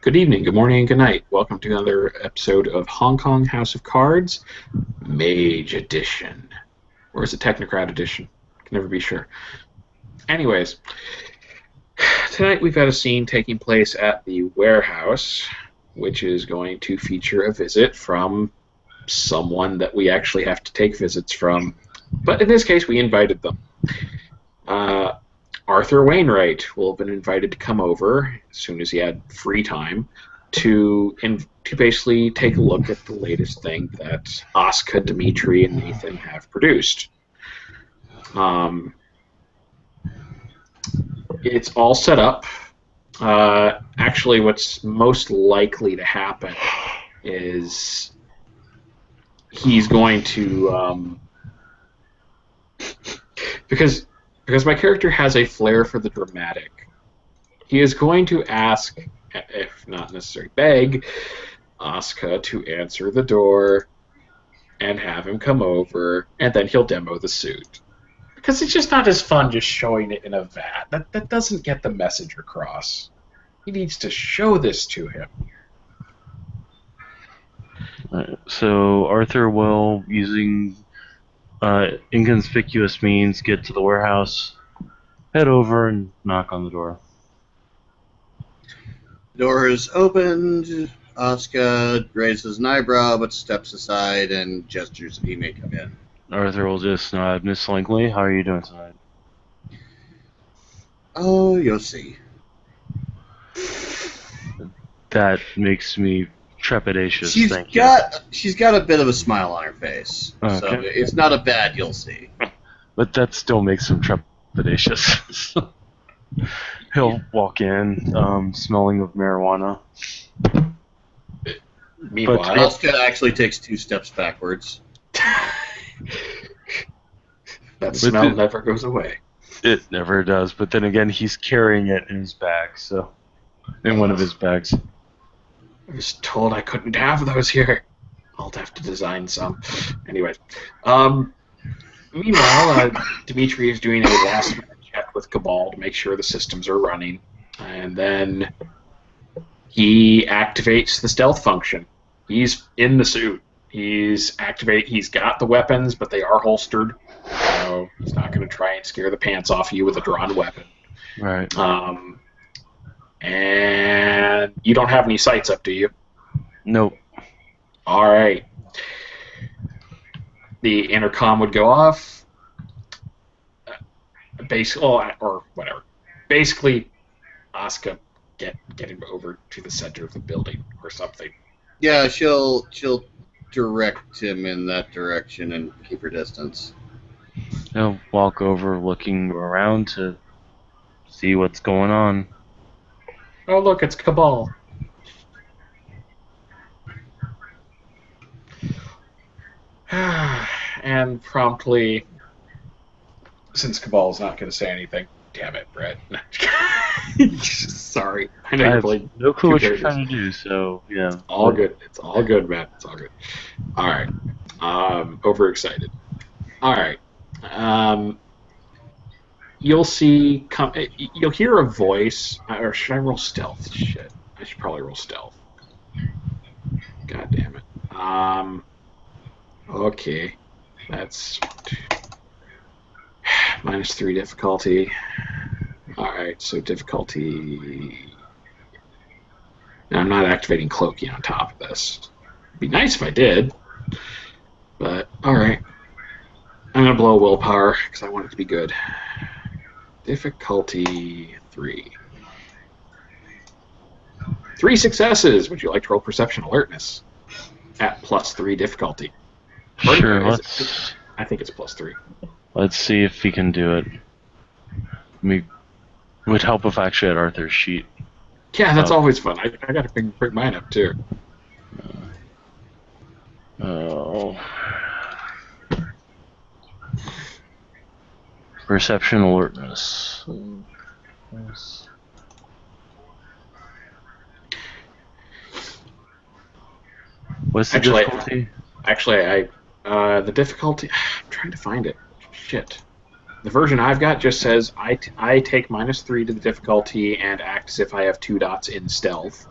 Good evening, good morning, and good night. Welcome to another episode of Hong Kong House of Cards, Mage Edition. Or is it Technocrat Edition? Can never be sure. Anyways, tonight we've got a scene taking place at the warehouse, which is going to feature a visit from someone that we actually have to take visits from. But in this case, we invited them. Arthur Wainwright will have been invited to come over as soon as he had free time to basically take a look at the latest thing that Asuka, Dimitri, and Nathan have produced. It's all set up. Actually, what's most likely to happen is he's going to because my character has a flair for the dramatic. He is going to ask, if not necessarily beg, Asuka to answer the door and have him come over, and then he'll demo the suit. Because it's just not as fun just showing it in a vat. That doesn't get the message across. He needs to show this to him. So Arthur will, using inconspicuous means, get to the warehouse, head over, and knock on the door. Door is opened. Asuka raises an eyebrow but steps aside and gestures that he may come in. Arthur will just nod. Miss Langley, how are you doing tonight? Oh, you'll see. That makes me trepidatious. She's got a bit of a smile on her face, okay. So it's not a bad you'll see. But that still makes him trepidatious. He'll walk in, smelling of marijuana. Meanwhile, Asuka actually takes 2 steps backwards. That smell never goes away. It never does, but then again, he's carrying it in his bag, so... in one of his bags. I was told I couldn't have those here. I'll have to design some. Anyway. Meanwhile, Dimitri is doing a last-minute check with Cabal to make sure the systems are running. And then he activates the stealth function. He's in the suit. He's got the weapons, but they are holstered. So he's not going to try and scare the pants off you with a drawn weapon. Right. And you don't have any sights up, do you? Nope. All right. The intercom would go off. Or whatever. Basically, Asuka get him over to the center of the building or something. Yeah, she'll direct him in that direction and keep her distance. He'll walk over, looking around to see what's going on. Oh, look, it's Cabal. And promptly, since Cabal's not going to say anything, damn it, Brett. Sorry. I know you're playing. No clue what you're trying to do, so, yeah. All good. It's all good, Matt. It's all good. All right. Overexcited. All right. You'll hear a voice, or should I roll stealth? Shit, I should probably roll stealth. God damn it. Okay, that's -3 difficulty. All right, so difficulty. Now I'm not activating cloaking on top of this. It'd be nice if I did, but all right. I'm gonna blow willpower because I want it to be good. Difficulty 3. 3 successes. Would you like to roll perception alertness at +3 difficulty? Sure. I think it's +3. Let's see if he can do it. It would help if I actually had Arthur's sheet. Yeah, that's always fun. I got to bring mine up too. Perception alertness. What's the difficulty? The difficulty. I'm trying to find it. Shit. The version I've got just says I take -3 to the difficulty and act as if I have 2 dots in stealth.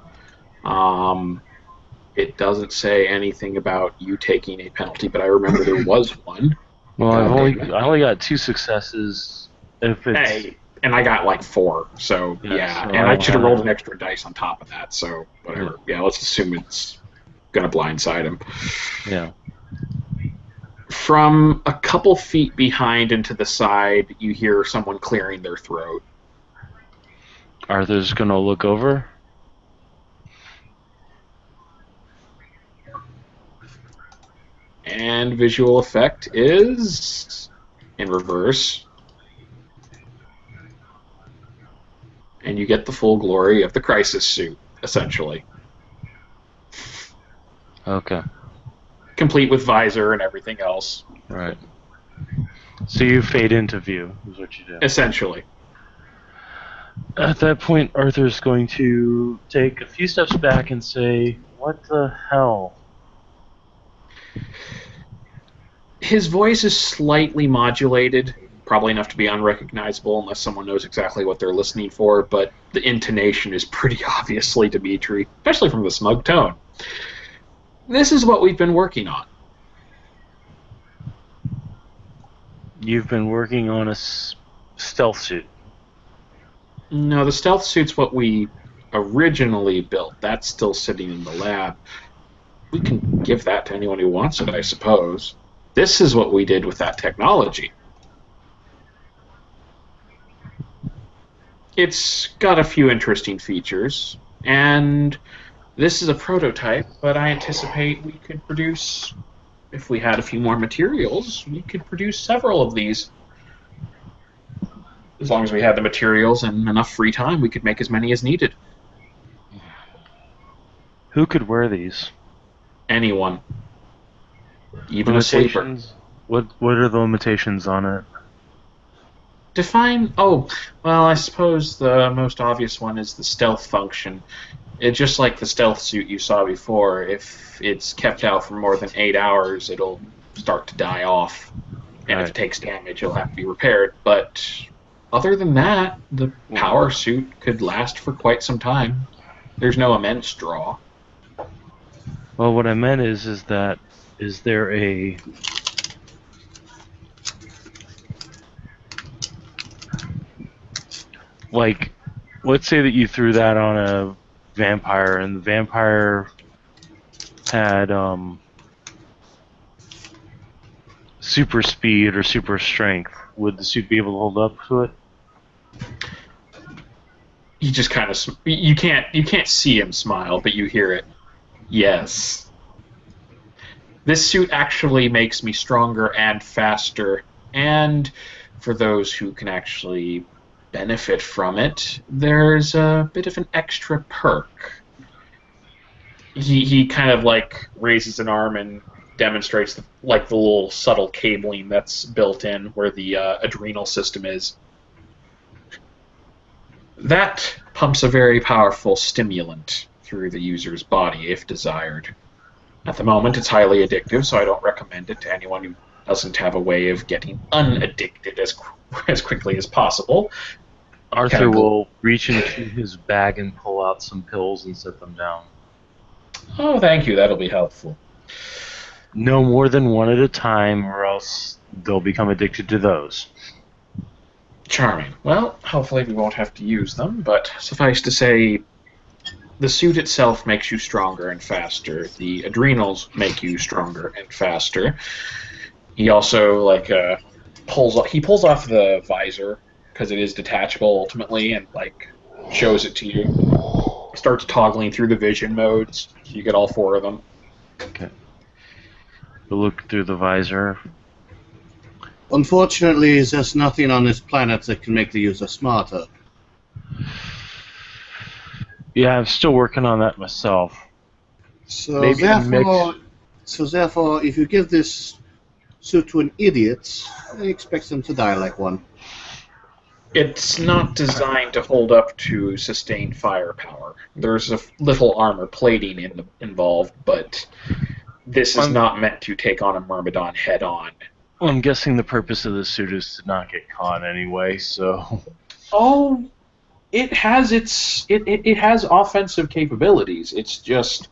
It doesn't say anything about you taking a penalty, but I remember there was one. Well, God damn it. I only got 2 successes. If it's Hey, and I got like 4, so yeah, yeah. so And I I don't should have have rolled an extra dice on top of that, so yeah, whatever. Yeah, let's assume it's gonna blindside him. yeah. From a couple feet behind and to the side, you hear someone clearing their throat. Arthur's gonna look over. And visual effect is in reverse. And you get the full glory of the crisis suit, essentially. Okay. Complete with visor and everything else. Right. So you fade into view, is what you do. Essentially. At that point, Arthur's going to take a few steps back and say, "What the hell?" His voice is slightly modulated, probably enough to be unrecognizable unless someone knows exactly what they're listening for, but the intonation is pretty obviously Dimitri, especially from the smug tone. This is what we've been working on. You've been working on a stealth suit. No, the stealth suit's what we originally built. That's still sitting in the lab. We can give that to anyone who wants it, I suppose. This is what we did with that technology. It's got a few interesting features, and this is a prototype, but I anticipate we could produce, if we had a few more materials, we could produce several of these. As long as we had the materials and enough free time, we could make as many as needed. Who could wear these? Anyone. Even a sleeper. What are the limitations on it? Define. Oh, well, I suppose the most obvious one is the stealth function. Just like the stealth suit you saw before, if it's kept out for more than 8 hours, it'll start to die off. And if it takes damage, it'll have to be repaired. But other than that, the power suit could last for quite some time. There's no immense draw. Well, what I meant is there a like, let's say that you threw that on a vampire and the vampire had super speed or super strength. Would the suit be able to hold up to it? You just kind of you can't see him smile, but you hear it. Yes. This suit actually makes me stronger and faster, and for those who can actually benefit from it, there's a bit of an extra perk. He kind of like raises an arm and demonstrates the little subtle cabling that's built in where the adrenal system is. That pumps a very powerful stimulant through the user's body if desired. At the moment, it's highly addictive, so I don't recommend it to anyone who doesn't have a way of getting unaddicted as quickly as possible. Arthur will reach into his bag and pull out some pills and set them down. Oh, thank you. That'll be helpful. No more than one at a time, or else they'll become addicted to those. Charming. Well, hopefully we won't have to use them, but suffice to say, the suit itself makes you stronger and faster. The adrenals make you stronger and faster. He also pulls off the visor because it is detachable ultimately, and shows it to you. Starts toggling through the vision modes. So you get all 4 of them. Okay. We'll look through the visor. Unfortunately, there's nothing on this planet that can make the user smarter. Yeah, I'm still working on that myself. So Maybe therefore, if you give this suit to an idiot, I expect them to die like one. It's not designed to hold up to sustained firepower. There's a little armor plating involved, but this is not meant to take on a Myrmidon head-on. Well, I'm guessing the purpose of the suit is to not get caught anyway, so... Oh, it has it has offensive capabilities. It's just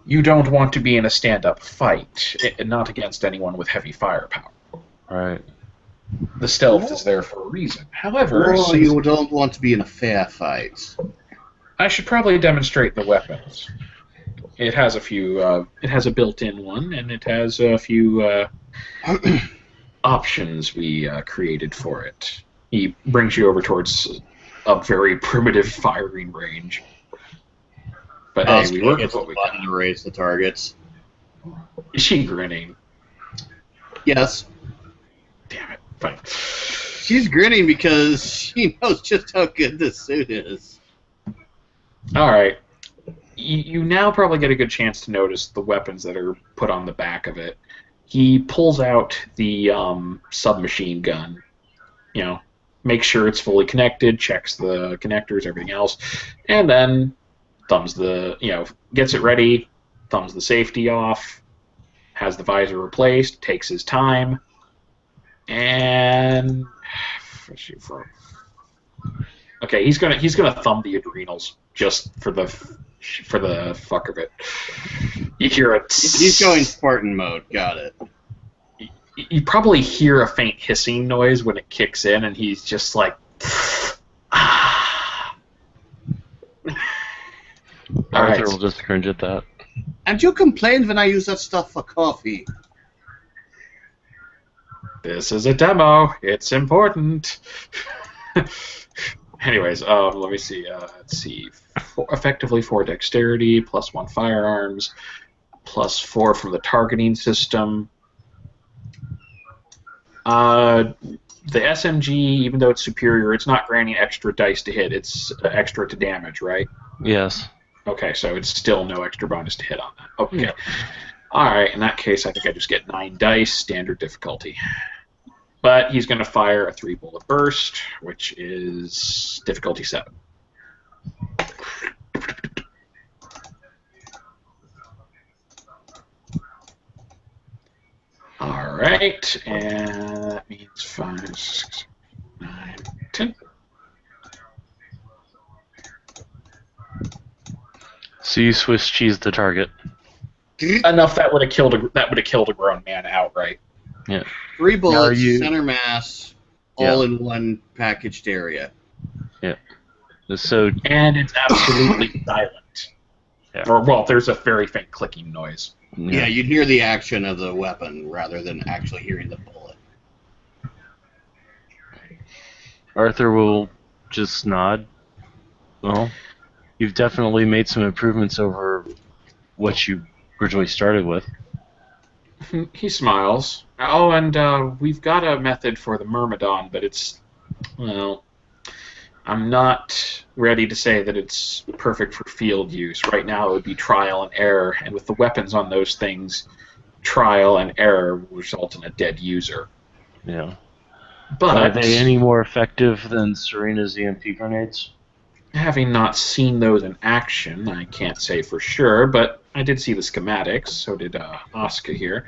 you don't want to be in a stand-up fight, not against anyone with heavy firepower. Right. The stealth is there for a reason. However, Or since you don't want to be in a fair fight. I should probably demonstrate the weapons. It has a few. It has a built-in one, and it has a few options we created for it. He brings you over towards a very primitive firing range. But hey, we work with hits what the we button got. to raise the targets. Is she grinning? Yes. Damn it. Fine. She's grinning because she knows just how good this suit is. All right. You now probably get a good chance to notice the weapons that are put on the back of it. He pulls out the submachine gun. You know, makes sure it's fully connected, checks the connectors, everything else, and then gets it ready, thumbs the safety off, has the visor replaced, takes his time, and okay, he's gonna thumb the adrenals just for the fuck of it. You hear a He's going Spartan mode. Got it. You probably hear a faint hissing noise when it kicks in, and he's just like, ah. Arthur will just cringe at that. And you complained when I use that stuff for coffee. This is a demo. It's important. Anyways, let me see. Let's see. Effectively 4 dexterity, +1 firearms, +4 from the targeting system. The SMG, even though it's superior, it's not granting extra dice to hit. It's extra to damage, right? Yes. Okay, so it's still no extra bonus to hit on that. Okay. Yeah. All right, in that case, I think I just get 9 dice, standard difficulty. But he's going to fire a 3-bullet burst, which is difficulty 7. All right, and that means 5, 6, 9, 10. So you Swiss cheese the target. Enough that would have killed a grown man outright. Yeah. 3 bullets, you- center mass, all in one packaged area. Yeah. So And it's absolutely silent. Yeah. Or, well, there's a very faint clicking noise. Yeah, you'd hear the action of the weapon rather than actually hearing the bullet. Arthur will just nod. Well, you've definitely made some improvements over what you originally started with. He smiles. Oh, and we've got a method for the Myrmidon, but it's, well, I'm not ready to say that it's perfect for field use. Right now it would be trial and error, and with the weapons on those things, trial and error will result in a dead user. Yeah. But Are they any more effective than Serena's EMP grenades? having not seen those in action, I can't say for sure, but I did see the schematics, so did Asuka here.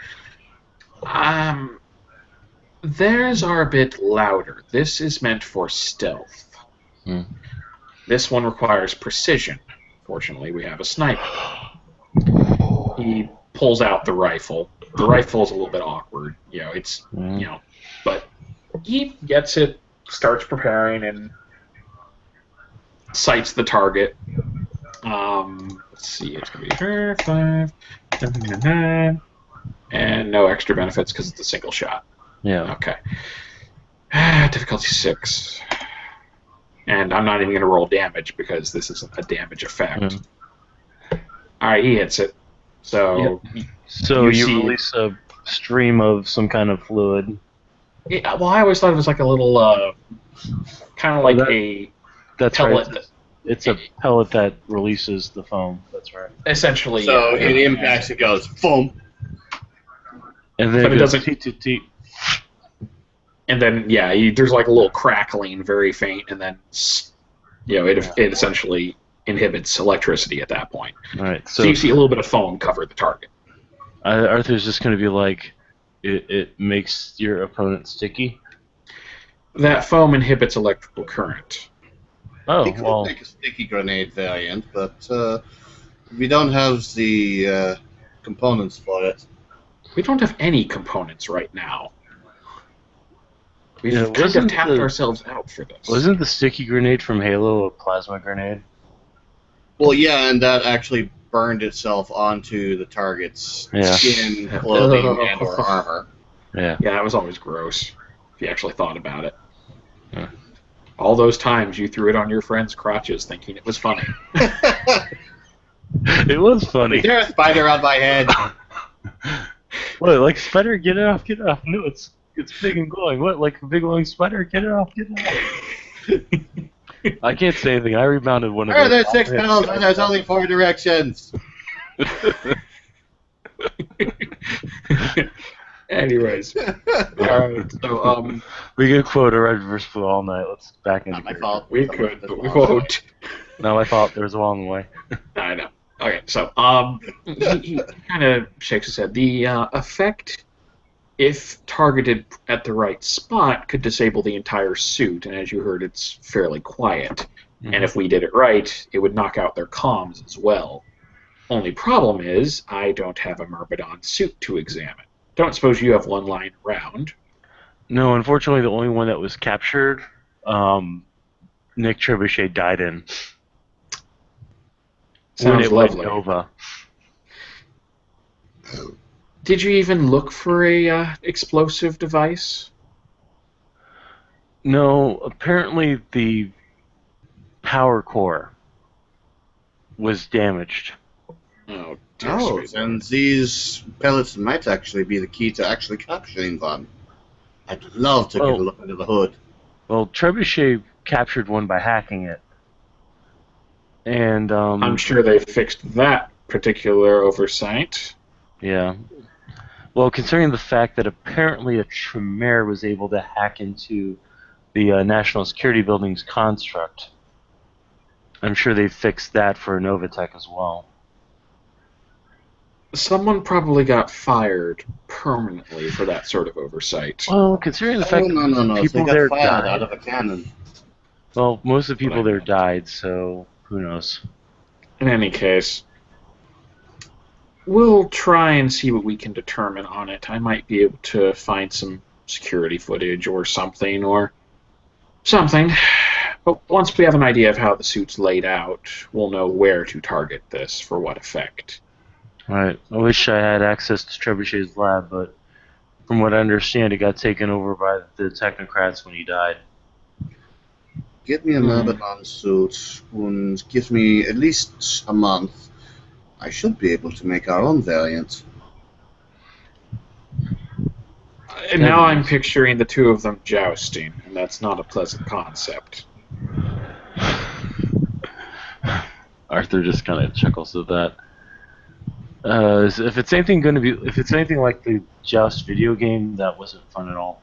Theirs are a bit louder. This is meant for stealth. Hmm. This one requires precision. Fortunately, we have a sniper. He pulls out the rifle. The rifle is a little bit awkward. But he gets it, starts preparing, and sights the target. Let's see, it's going to be 5, 7, 9, and no extra benefits because it's a single shot. Yeah. Okay. Difficulty 6. And I'm not even going to roll damage because this isn't a damage effect. Mm. Alright, he hits it. So, So you see- release a stream of some kind of fluid. yeah, well, I always thought it was like a little, kind of like a That's pellet. right. It's a pellet that releases the foam. That's right. Essentially, So yeah. it impacts, it goes, boom. And then But it goes doesn't- teet, teet, teet. And then, yeah, there's like a little crackling, very faint, and then, it essentially inhibits electricity at that point. All right. So So you see a little bit of foam cover the target. Arthur's just going to be like, it makes your opponent sticky. That foam inhibits electrical current. Oh, He could well, make a sticky grenade variant, but we don't have the components for it. We don't have any components right now. We've yeah, kind of tapped ourselves out for this. wasn't the sticky grenade from Halo a plasma grenade? Well, yeah, and that actually burned itself onto the target's Yeah. skin, clothing, and/or armor. Yeah. Yeah, that was always gross, if you actually thought about it. Yeah. All those times you threw it on your friends' crotches thinking it was funny. It was funny. Is there a spider on my head? What, like spider? Get it off! Get it off! No, it's big and glowing. What, like a big glowing spider? Get it off! Get it off! I can't say anything. I rebounded one of Where are those. there 6 pedals and there's only 4 directions? Anyways, alright, so we could quote a red verse flow all night. Let's back into Not my character. fault. we could, but we won't. Not my fault. There was a long way. I know. Okay, so he kind of shakes his head. The effect, if targeted at the right spot, could disable the entire suit, and as you heard, it's fairly quiet. And if we did it right, it would knock out their comms as well. Only problem is, I don't have a Myrmidon suit to examine. Don't suppose you have one lying around. No, unfortunately, the only one that was captured, Nick Trebuchet died in. When Sounds it went lovely. Nova. Did you even look for a explosive device? No, apparently the power core was damaged. Oh, dear Oh, sweet and Lord. these pellets might actually be the key to actually capturing one. I'd love to get a look under the hood. Well, Trebuchet captured one by hacking it. And, I'm sure they fixed that particular oversight. yeah. Well, considering the fact that apparently a Tremere was able to hack into the National Security Building's construct, I'm sure they fixed that for Novatech as well. Someone probably got fired permanently for that sort of oversight. Well, considering the fact no. that people They there got fired died. out of a cannon. Well, most of the people But I there know. died, so who knows? In any case, we'll try and see what we can determine on it. I might be able to find some security footage or something. But once we have an idea of how the suit's laid out, we'll know where to target this for what effect. Right. I wish I had access to Trebuchet's lab, but from what I understand, it got taken over by the technocrats when he died. Get me a Myrmidon suit and give me at least a month. I should be able to make our own variant. And now I'm picturing the two of them jousting, and that's not a pleasant concept. Arthur just kind of chuckles at that. If it's anything like the Joust video game, that wasn't fun at all.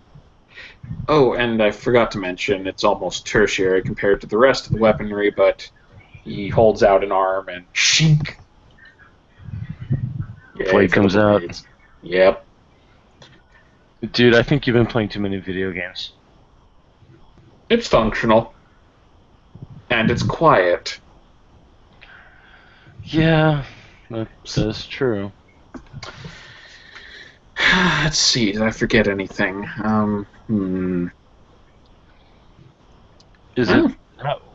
Oh, and I forgot to mention, it's almost tertiary compared to the rest of the weaponry, but he holds out an arm and shink. Blade comes out. Blades. Yep. Dude, I think you've been playing too many video games. It's functional. And it's quiet. Yeah, that's true. Let's see, did I forget anything? Is it?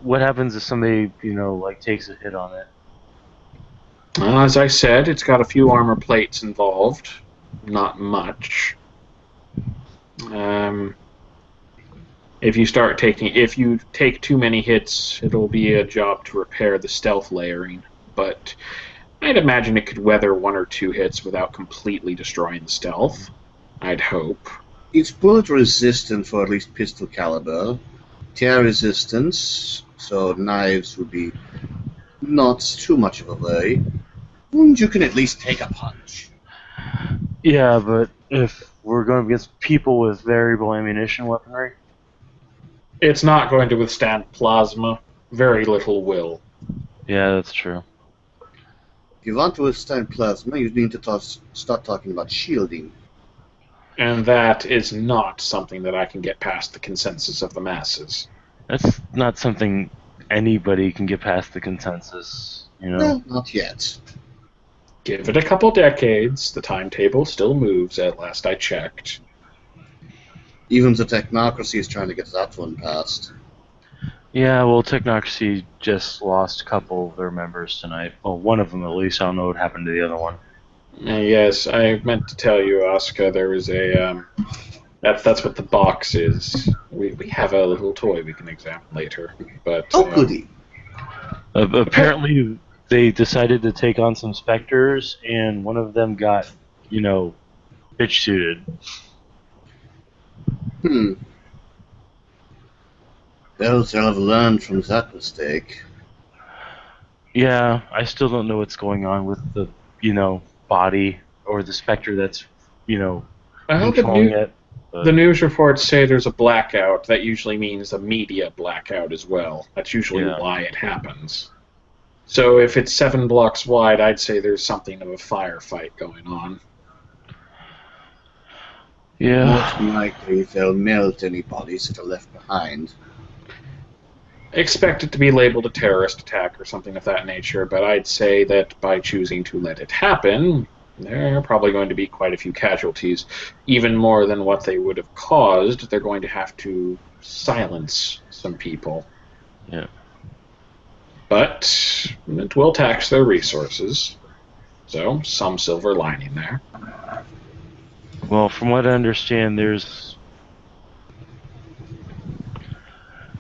What happens if somebody, takes a hit on it? As I said, it's got a few armor plates involved. Not much. If you take too many hits, it'll be a job to repair the stealth layering. But I'd imagine it could weather 1 or 2 hits without completely destroying the stealth. I'd hope. It's bullet resistant for at least pistol caliber. Tear resistance, so knives would be not too much of a worry. And you can at least take a punch. Yeah, but if we're going against people with variable ammunition weaponry, It's not going to withstand plasma. Very little will. yeah, that's true. If you want to withstand plasma, you need to start talking about shielding. And that is not something that I can get past the consensus of the masses. That's not something anybody can get past the consensus, you know. Well, not yet. Give it a couple decades. The timetable still moves, at last I checked. Even the technocracy is trying to get that one passed. Yeah, well, Technocracy just lost a couple of their members tonight. Well, one of them at least. I don't know what happened to the other one. Yes, I meant to tell you, Asuka, there was a that's what the box is. We have a little toy we can examine later. But Oh, goody. Apparently, they decided to take on some specters, and one of them got, bitch suited. They'll have learned from that mistake. Yeah, I still don't know what's going on with the, body or the specter that's, well, controlling it. the news reports say there's a blackout. That usually means a media blackout as well. That's usually why it happens. So if it's 7 blocks wide, I'd say there's something of a firefight going on. Yeah. Most likely they'll melt any bodies that are left behind. Expect it to be labeled a terrorist attack or something of that nature, but I'd say that by choosing to let it happen, there are probably going to be quite a few casualties. Even more than what they would have caused, they're going to have to silence some people. Yeah. But it will tax their resources. So, some silver lining there. Well, from what I understand, there's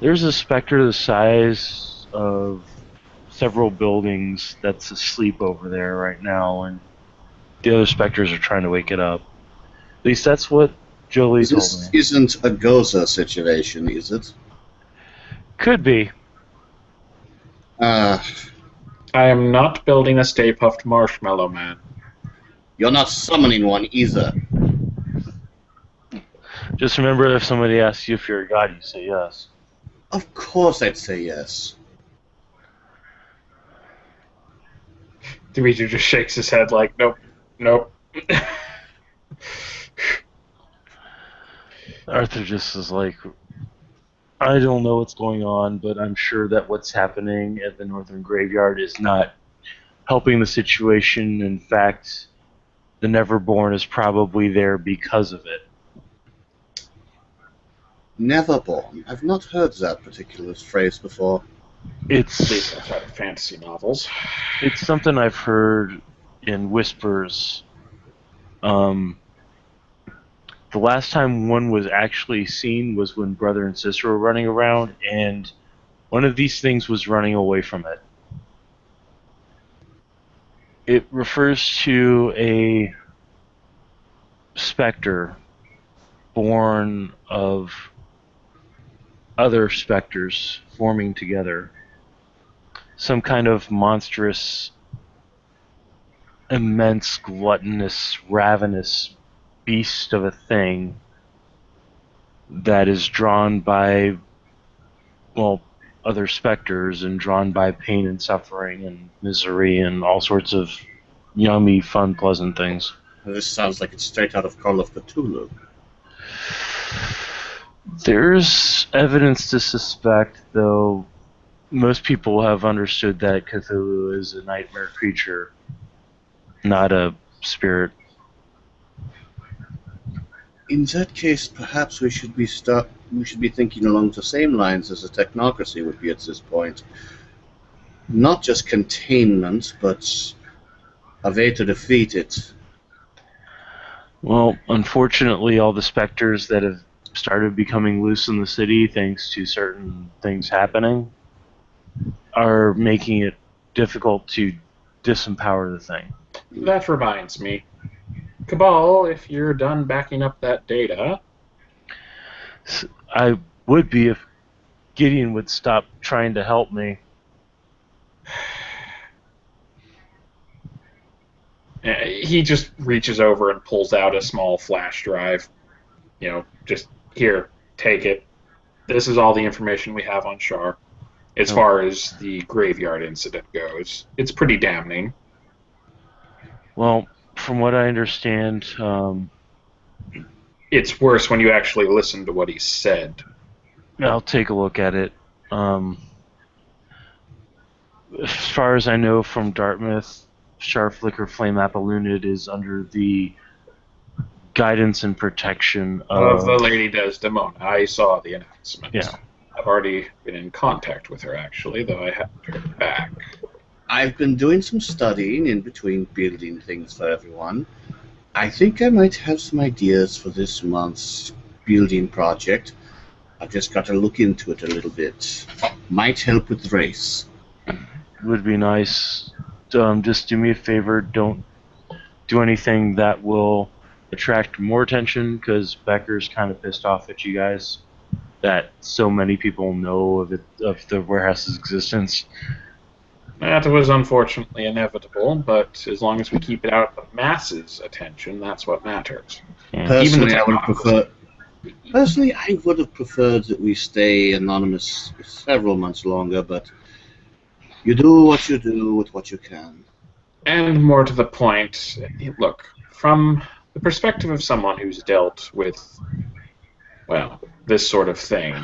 a specter the size of several buildings that's asleep over there right now, and the other specters are trying to wake it up. At least that's what Jolie told me. This isn't a Goza situation, is it? Could be. I am not building a Stay Puft Marshmallow Man. You're not summoning one either. Just remember, if somebody asks you if you're a god, you say yes. Of course I'd say yes. Dimitri just shakes his head like, nope. Arthur just is like, I don't know what's going on, but I'm sure that what's happening at the Northern Graveyard is not helping the situation. In fact, the Neverborn is probably there because of it. Neverborn. I've not heard that particular phrase before. At least outside of fantasy novels. It's something I've heard in whispers. The last time one was actually seen was when brother and sister were running around, and one of these things was running away from it. It refers to a specter born of other specters forming together. Some kind of monstrous, immense, gluttonous, ravenous beast of a thing that is drawn by, other specters and drawn by pain and suffering and misery and all sorts of yummy, fun, pleasant things. This sounds like it's straight out of Call of Cthulhu. There's evidence to suspect, though most people have understood that Cthulhu is a nightmare creature, not a spirit. In that case, perhaps we should be thinking along the same lines as the technocracy would be at this point. Not just containment, but a way to defeat it. Well, unfortunately, all the specters that have started becoming loose in the city, thanks to certain things happening, are making it difficult to disempower the thing. That reminds me. Cabal, if you're done backing up that data... I would be if Gideon would stop trying to help me. He just reaches over and pulls out a small flash drive. Just, here, take it. This is all the information we have on Shar. As far as the graveyard incident goes, it's pretty damning. Well, from what I understand, it's worse when you actually listen to what he said. I'll take a look at it. As far as I know from Dartmouth, Sharp Flicker Flame Apollunid is under the guidance and protection Of the of. Lady Desdemona. I saw the announcement. Yeah. I've already been in contact with her, actually, though I haven't heard back. I've been doing some studying in between building things for everyone. I think I might have some ideas for this month's building project. I've just got to look into it a little bit. Might help with the race. Would be nice. Just do me a favor. Don't do anything that will attract more attention, because Becker's kind of pissed off at you guys that so many people know of the warehouse's existence. That was unfortunately inevitable, but as long as we keep it out of the masses' attention, that's what matters. Yeah. Personally, Even I the would have preferred. Personally, I would have preferred that we stay anonymous for several months longer, but you do what you do with what you can. And more to the point, look, from the perspective of someone who's dealt with, well, this sort of thing,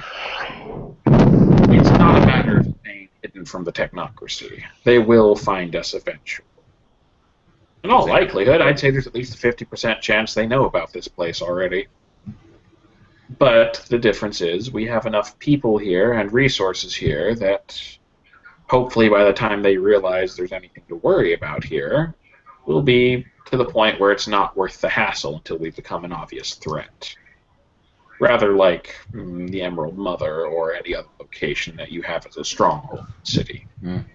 it's not a matter of staying hidden from the technocracy. They will find us eventually. In all likelihood, I'd say there's at least a 50% chance they know about this place already. But the difference is we have enough people here and resources here that hopefully by the time they realize there's anything to worry about here, we'll be to the point where it's not worth the hassle until we become an obvious threat. Rather like the Emerald Mother or any other location that you have as a stronghold city. Mm.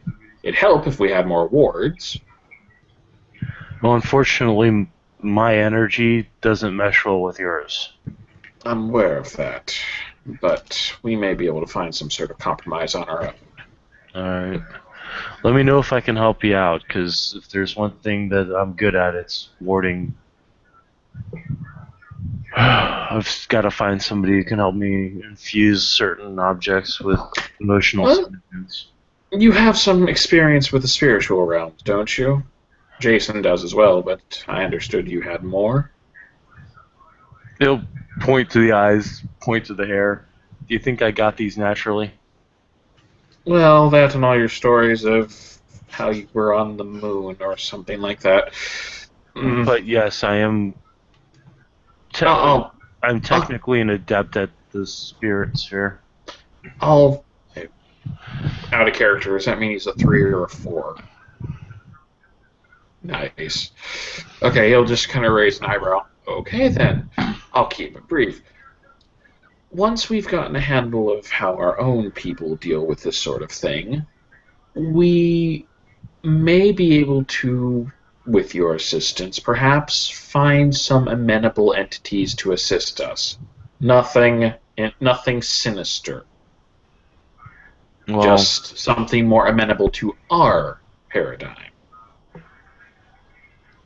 It'd help if we had more wards. Well, unfortunately, my energy doesn't mesh well with yours. I'm aware of that, but we may be able to find some sort of compromise on our own. Alright. Let me know if I can help you out, because if there's one thing that I'm good at, it's warding. I've got to find somebody who can help me infuse certain objects with emotional significance. You have some experience with the spiritual realms, don't you? Jason does as well, but I understood you had more. He'll point to the eyes, point to the hair. Do you think I got these naturally? Well, that and all your stories of how you were on the moon or something like that. But yes, I am. I'm technically an adept at the spirit sphere. Out of character, does that mean he's a 3 or a 4? Nice. Okay, he'll just kind of raise an eyebrow. Okay, then. I'll keep it brief. Once we've gotten a handle of how our own people deal with this sort of thing, we may be able to, with your assistance, perhaps find some amenable entities to assist us. Nothing sinister. Well, Just something more amenable to our paradigm.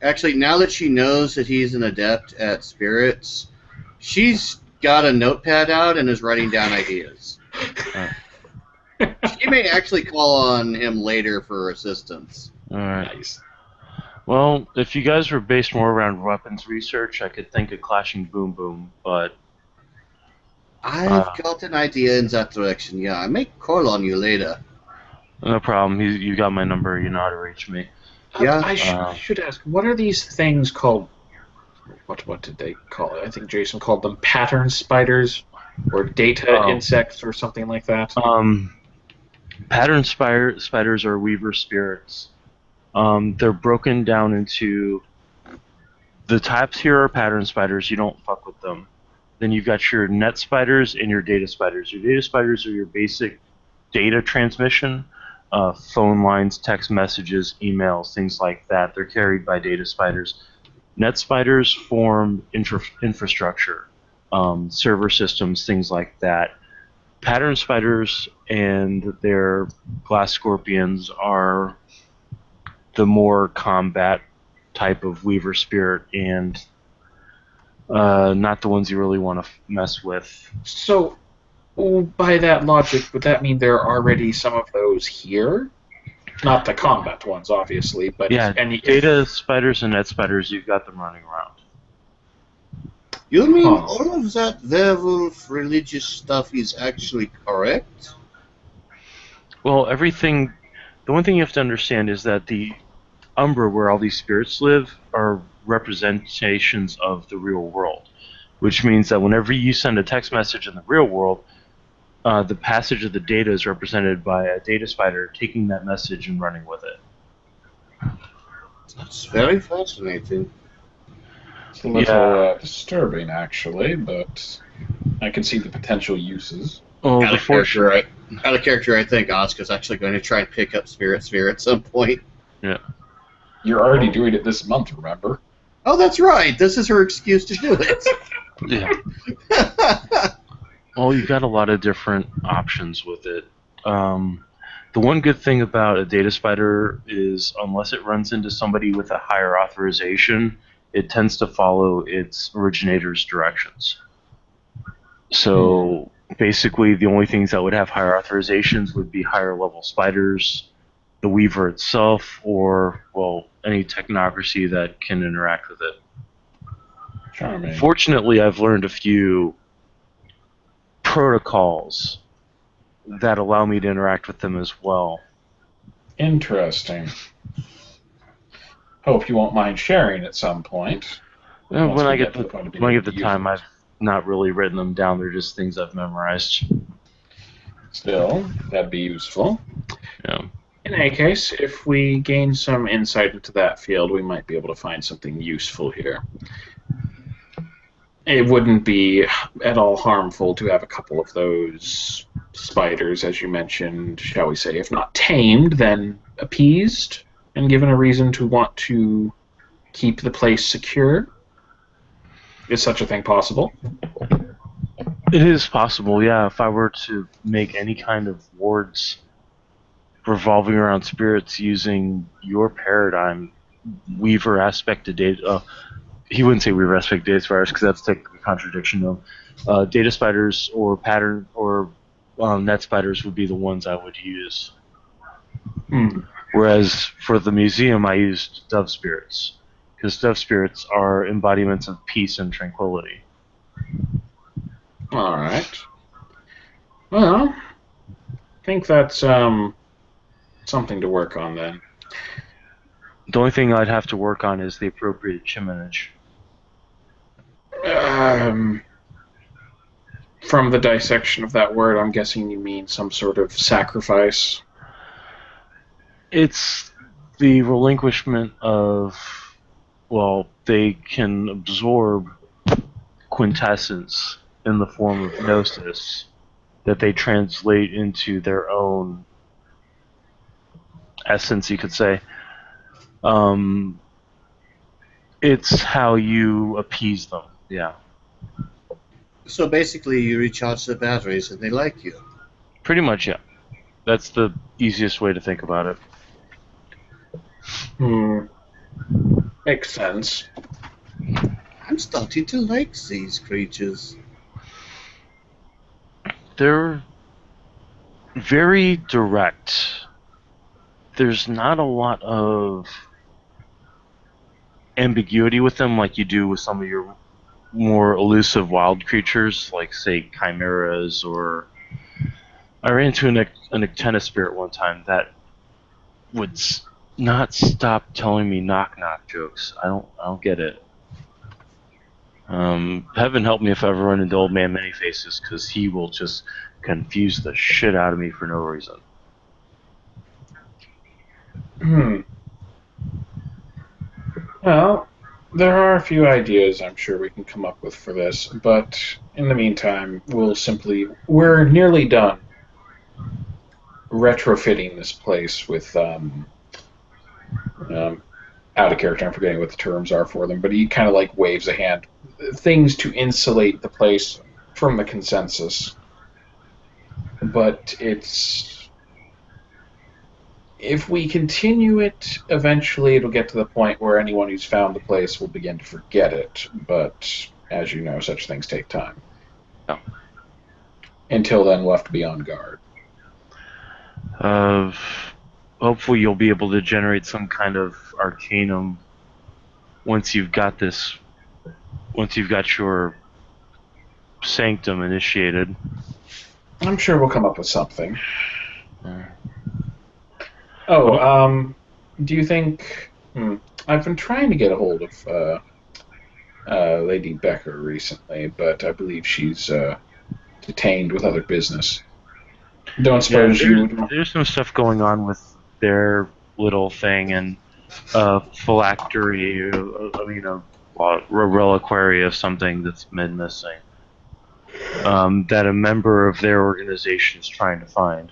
Actually, now that she knows that he's an adept at spirits, she's got a notepad out and is writing down ideas. She may actually call on him later for assistance. alright. Nice. Well, if you guys were based more around weapons research, I could think of Clashing Boom Boom, but I've got an idea in that direction, yeah. I may call on you later. no problem. You got my number. You know how to reach me. Yeah. I should ask, what are these things called? What did they call it? I think Jason called them pattern spiders or data insects or something like that. Pattern spiders are weaver spirits. They're broken down into the types here are pattern spiders. You don't fuck with them. Then you've got your net spiders and your data spiders. Your data spiders are your basic data transmission, phone lines, text messages, emails, things like that. They're carried by data spiders. Net spiders form infrastructure, server systems, things like that. Pattern spiders and their glass scorpions are the more combat type of weaver spirit, and not the ones you really want to mess with. So, by that logic, would that mean there are already some of those here? Not the combat ones, obviously, but Yeah, any data spiders and net spiders, you've got them running around. You mean all of that werewolf religious stuff is actually correct? Well, everything The one thing you have to understand is that the Umbra, where all these spirits live, are representations of the real world, which means that whenever you send a text message in the real world, the passage of the data is represented by a data spider taking that message and running with it. That's very fascinating. It's a little disturbing, actually, but I can see the potential uses. Well, Out of character, I think Asuka's actually going to try and pick up Spirit Sphere at some point. Yeah. You're already doing it this month, remember? Oh, that's right. This is her excuse to do it. Yeah. Well, you've got a lot of different options with it. The one good thing about a data spider is, unless it runs into somebody with a higher authorization, it tends to follow its originator's directions. So basically, the only things that would have higher authorizations would be higher level spiders, the Weaver itself, or, well, any technocracy that can interact with it. Charming. Fortunately, I've learned a few protocols that allow me to interact with them as well. Interesting. Hope you won't mind sharing at some point. When I get the time, I've not really written them down. They're just things I've memorized. Still, that'd be useful. Yeah. In any case, if we gain some insight into that field, we might be able to find something useful here. It wouldn't be at all harmful to have a couple of those spiders, as you mentioned, shall we say, if not tamed, then appeased, and given a reason to want to keep the place secure. Is such a thing possible? It is possible, yeah. If I were to make any kind of wards revolving around spirits using your paradigm, Weaver aspected data. He wouldn't say Weaver aspect data spiders because that's technically a contradiction of data spiders or pattern or net spiders would be the ones I would use. Whereas for the museum, I used dove spirits because dove spirits are embodiments of peace and tranquility. All right. Well, I think that's something to work on then. The only thing I'd have to work on is the appropriate chiminage. From the dissection of that word, I'm guessing you mean some sort of sacrifice. It's the relinquishment of, well, they can absorb quintessence in the form of gnosis that they translate into their own essence, you could say. It's how you appease them, yeah. So basically, you recharge the batteries and they like you. Pretty much, yeah. That's the easiest way to think about it. Makes sense. I'm starting to like these creatures. They're very direct. There's not a lot of ambiguity with them like you do with some of your more elusive wild creatures, like, say, chimeras, or I ran into an Ectena spirit one time that would not stop telling me knock-knock jokes. I don't get it. Heaven help me if I ever run into Old Man Manyfaces, because he will just confuse the shit out of me for no reason. Well, there are a few ideas I'm sure we can come up with for this, but in the meantime, we're nearly done retrofitting this place with, out of character, I'm forgetting what the terms are for them, but he kind of like waves a hand. Things to insulate the place from the consensus. But if we continue it, eventually it'll get to the point where anyone who's found the place will begin to forget it. But, as you know, such things take time. Oh. Until then, we'll have to be on guard. Hopefully you'll be able to generate some kind of arcanum once you've got your sanctum initiated. I'm sure we'll come up with something. Oh, Well, do you think? I've been trying to get a hold of Lady Becker recently, but I believe she's detained with other business. Don't yeah, suppose you would. there's some stuff going on with their little thing, and phylactery, a reliquary of something that's been missing. That a member of their organization is trying to find.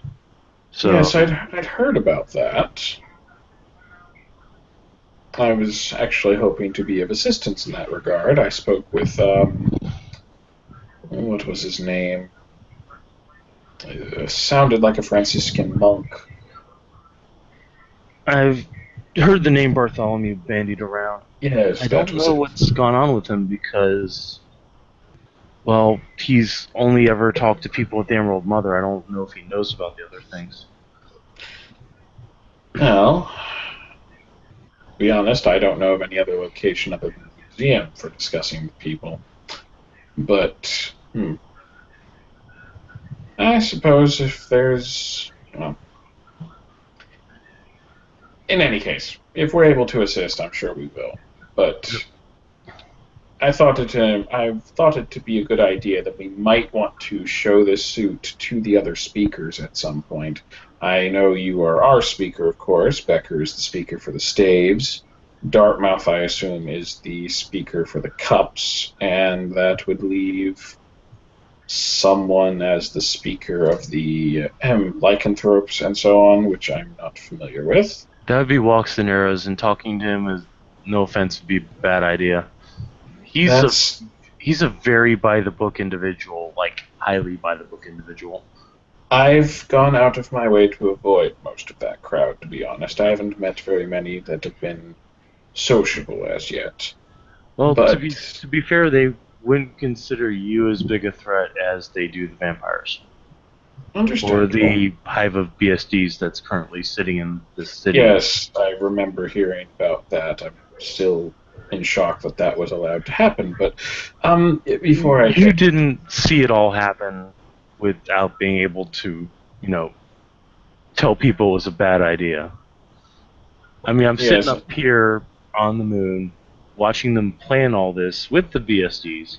Yes, So I'd heard about that. I was actually hoping to be of assistance in that regard. I spoke with what was his name? Sounded like a Franciscan monk. I've heard the name Bartholomew bandied around. I Yes, that don't was know it. what's gone on with him because, well, he's only ever talked to people at the Emerald Mother. I don't know if he knows about the other things. Well, to be honest, I don't know of any other location other than the museum for discussing with people. But I suppose if there's, well, in any case, if we're able to assist, I'm sure we will. But I thought it to be a good idea that we might want to show this suit to the other speakers at some point. I know you are our speaker, of course. Becker is the speaker for the staves. Dartmouth, I assume, is the speaker for the cups, and that would leave someone as the speaker of the lycanthropes and so on, which I'm not familiar with. That would be Walks and Arrows, and talking to him is, no offense, would be a bad idea. He's a That's he's a very by the book individual, like highly by the book individual. I've gone out of my way to avoid most of that crowd, to be honest. I haven't met very many that have been sociable as yet. Well, But to be fair, they wouldn't consider you as big a threat as they do the vampires or understandable. the hive of BSDs that's currently sitting in this city. Yes, I remember hearing about that. I'm still in shock that that was allowed to happen. But before I You get didn't see it all happen without being able to, you know, tell people it was a bad idea. I mean, I'm sitting yes, up here on the moon, watching them plan all this with the BSDs,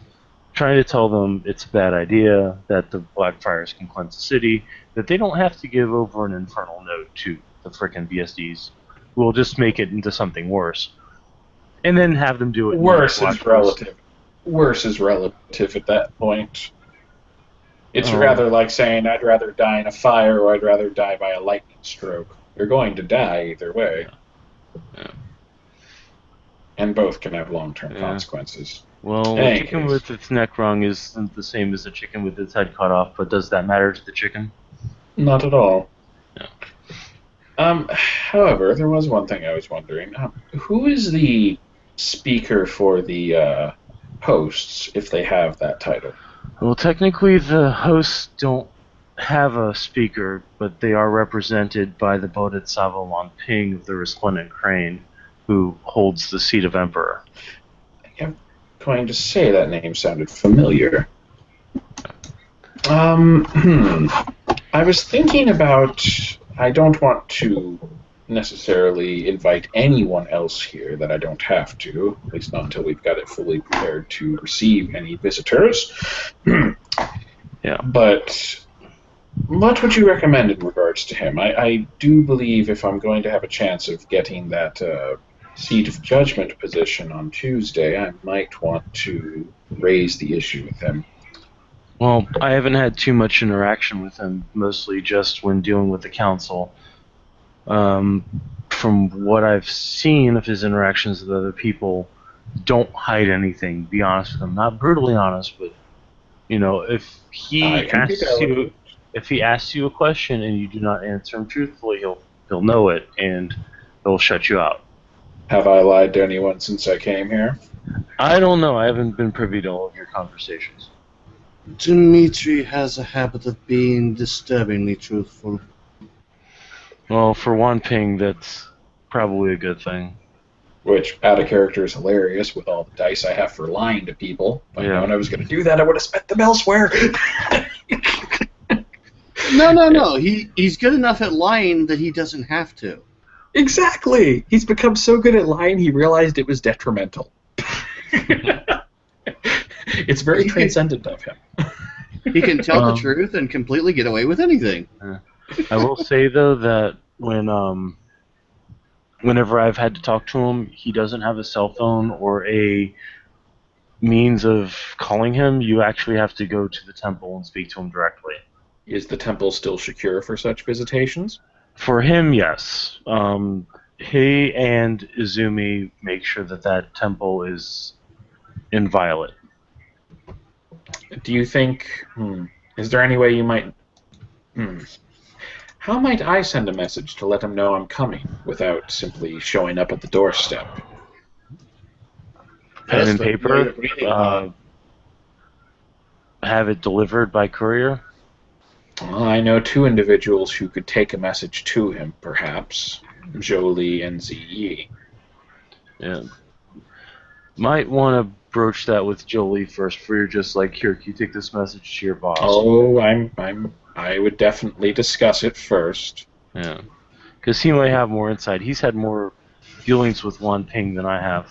trying to tell them it's a bad idea, that the Blackfires can cleanse the city, that they don't have to give over an infernal note to the frickin' BSDs. We'll just make it into something worse. And then have them do it in worse is Black Forest. relative. Worse is relative at that point. It's Oh, rather like saying I'd rather die in a fire or I'd rather die by a lightning stroke. You're going to die either way, yeah, yeah, and both can have long-term yeah. consequences. In Well, a any chicken case, with its neck wrung isn't the same as a chicken with its head cut off, but does that matter to the chicken? not at all. No. However, there was one thing I was wondering. Who is the speaker for the hosts, if they have that title? Well, technically, the hosts don't have a speaker, but they are represented by the Bodhisattva Ping of the Resplendent Crane, who holds the seat of Emperor. I'm going to say that name sounded familiar. I was thinking about. I don't want to necessarily invite anyone else here that I don't have to, at least not until we've got it fully prepared to receive any visitors. Yeah. But what would you recommend in regards to him? I do believe if I'm going to have a chance of getting that seat of judgment position on Tuesday, I might want to raise the issue with him. Well, I haven't had too much interaction with him, mostly just when dealing with the council. From what I've seen of his interactions with other people, don't hide anything. Be honest with him. Not brutally honest, but if I he can be asks you delicate. if he asks you a question and you do not answer him truthfully, he'll know it and he'll shut you out. Have I lied to anyone since I came here? I don't know. I haven't been privy to all of your conversations. Dmitri has a habit of being disturbingly truthful. Well, for one ping, that's probably a good thing. Which, out of character, is hilarious with all the dice I have for lying to people. If I'd Yeah. known I was going to do that, I would have spent them elsewhere. No. He's good enough at lying that he doesn't have to. Exactly. He's become so good at lying, he realized it was detrimental. It's very transcendent of him. He can tell the truth and completely get away with anything. I will say though that whenever I've had to talk to him, he doesn't have a cell phone or a means of calling him. You actually have to go to the temple and speak to him directly. Is the temple still secure for such visitations? For him, yes. He and Izumi make sure that temple is inviolate. Do you think... is there any way you might... How might I send a message to let him know I'm coming without simply showing up at the doorstep? Pen and paper? Have it delivered by courier? Well, I know 2 individuals who could take a message to him, perhaps. Jolie and Ziyi. Yeah. Might want to broach that with Jolie first, for you're just like, here, can you take this message to your boss? Oh, I would definitely discuss it first. Yeah. Because he might have more insight. He's had more dealings with Wan Ping than I have.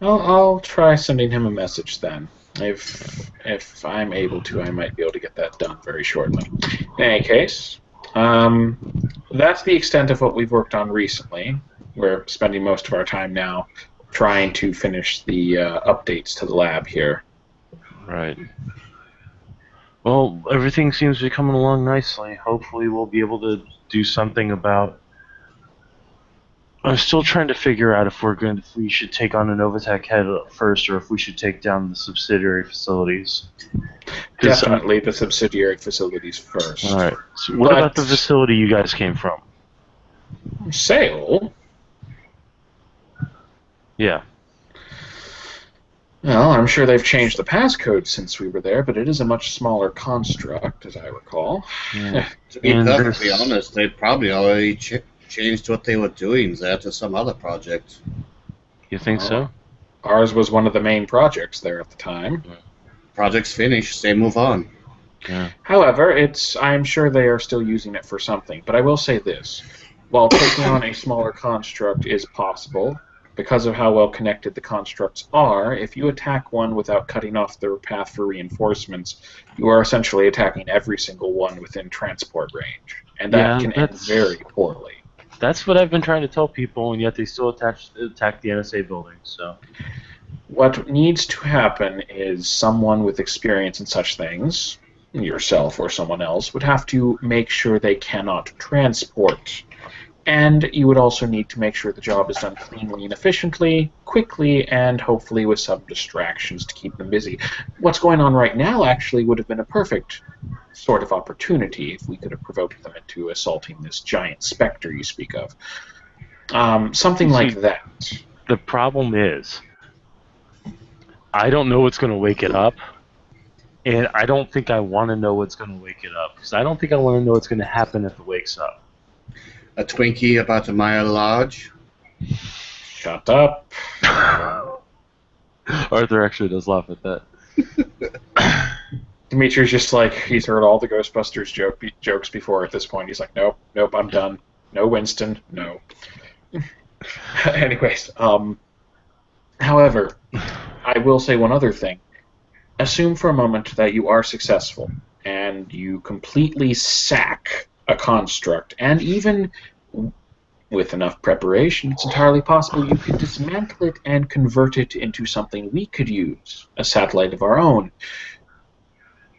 I'll try sending him a message then. If I'm able to, I might be able to get that done very shortly. In any case, that's the extent of what we've worked on recently. We're spending most of our time now trying to finish the updates to the lab here. Right. Well, everything seems to be coming along nicely. Hopefully we'll be able to do something about... I'm still trying to figure out if we should take on a Novatech head first, or if we should take down the subsidiary facilities. Definitely the subsidiary facilities first. All right. So what about the facility you guys came from? Sale? Yeah. Well, I'm sure they've changed the passcode since we were there, but it is a much smaller construct, as I recall. Yeah. To be perfectly honest, they probably already changed what they were doing there to some other project. You think so? Ours was one of the main projects there at the time. Project's finished, they move on. Yeah. However, I'm sure they are still using it for something. But I will say this. While taking on a smaller construct is possible, because of how well connected the constructs are, if you attack one without cutting off their path for reinforcements, you are essentially attacking every single one within transport range. And that can end very poorly. That's what I've been trying to tell people, and yet they still attack the NSA buildings. So, what needs to happen is someone with experience in such things, yourself or someone else, would have to make sure they cannot transport. And you would also need to make sure the job is done cleanly and efficiently, quickly, and hopefully with some distractions to keep them busy. What's going on right now actually would have been a perfect sort of opportunity if we could have provoked them into assaulting this giant specter you speak of. Something like that. The problem is, I don't know what's going to wake it up, and I don't think I want to know what's going to wake it up, because I don't think I want to know what's going to happen if it wakes up. A Twinkie about a mile large? Shut up. Arthur actually does laugh at that. Dimitri's just like, he's heard all the Ghostbusters jokes before at this point. He's like, nope, I'm done. No Winston, no. Anyways, however, I will say one other thing. Assume for a moment that you are successful, and you completely sack a construct, and even with enough preparation, it's entirely possible you could dismantle it and convert it into something we could use, a satellite of our own.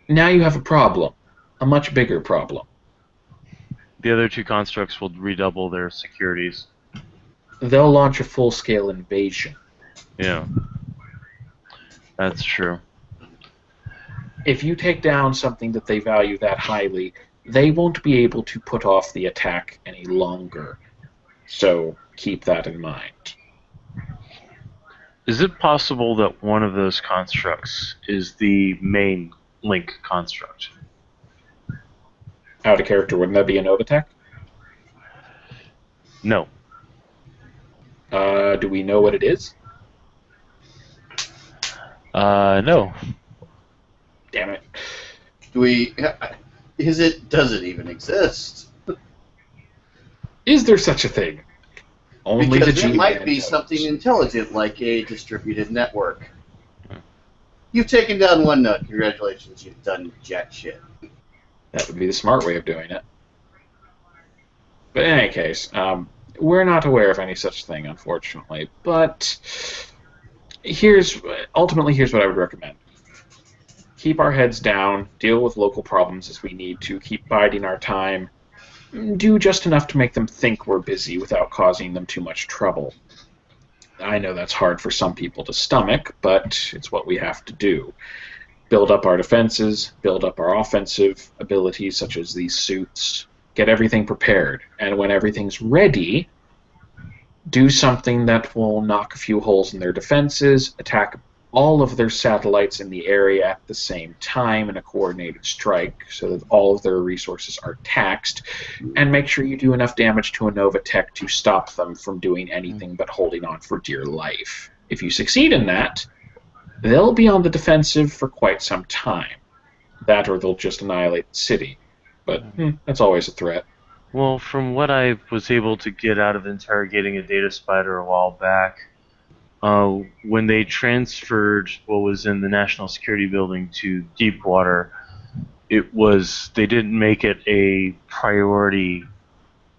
Now you have a problem, a much bigger problem. The other 2 constructs will redouble their securities. They'll launch a full-scale invasion. Yeah, that's true. If you take down something that they value that highly, they won't be able to put off the attack any longer. So keep that in mind. Is it possible that one of those constructs is the main link construct? Out of character, wouldn't that be a Novatech? No. Do we know what it is? No. Damn it. Do we... Is it? Does it even exist? Is there such a thing? Only the Because it might G-Man be knows. something intelligent, like a distributed network. You've taken down one node. Congratulations, you've done jack shit. That would be the smart way of doing it. But in any case, we're not aware of any such thing, unfortunately. But here's here's what I would recommend: keep our heads down, deal with local problems as we need to, keep biding our time, do just enough to make them think we're busy without causing them too much trouble. I know that's hard for some people to stomach, but it's what we have to do. Build up our defenses, build up our offensive abilities, such as these suits, get everything prepared, and when everything's ready, do something that will knock a few holes in their defenses, attack all of their satellites in the area at the same time in a coordinated strike so that all of their resources are taxed, and make sure you do enough damage to a Nova Tech to stop them from doing anything but holding on for dear life. If you succeed in that, they'll be on the defensive for quite some time. That or they'll just annihilate the city. But that's always a threat. Well, from what I was able to get out of interrogating a data spider a while back, when they transferred what was in the National Security Building to Deepwater, they didn't make it a priority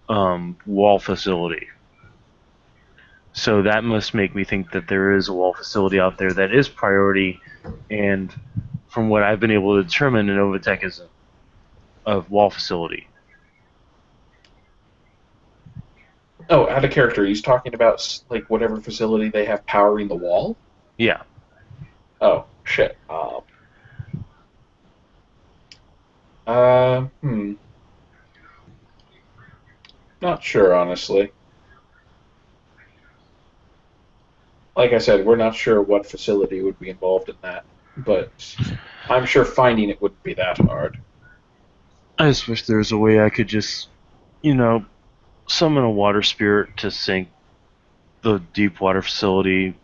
wall facility. So that must make me think that there is a wall facility out there that is priority, and from what I've been able to determine, an Novatech is a wall facility. Oh, out of character, he's talking about like whatever facility they have powering the wall? Yeah. Oh, shit. Not sure, honestly. Like I said, we're not sure what facility would be involved in that, but I'm sure finding it wouldn't be that hard. I just wish there was a way I could just, summon a water spirit to sink the deep water facility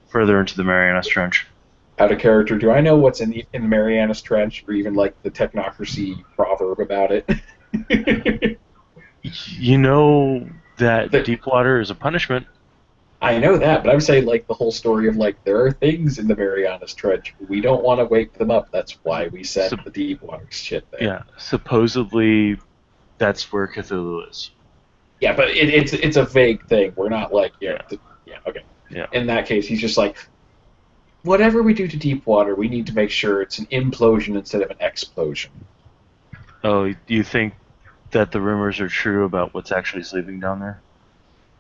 further into the Marianas Trench. Out of character, do I know what's in the Marianas Trench, or even like the technocracy proverb about it? You know that The- deep water is a punishment. I know that, but I would say like the whole story of like there are things in the Marianas Trench. We don't want to wake them up. That's why we send the deep water shit there. Yeah, supposedly that's where Cthulhu is. Yeah, but it's a vague thing. We're not like okay. Yeah. In that case, he's just like, whatever we do to deep water, we need to make sure it's an implosion instead of an explosion. Oh, do you think that the rumors are true about what's actually sleeping down there?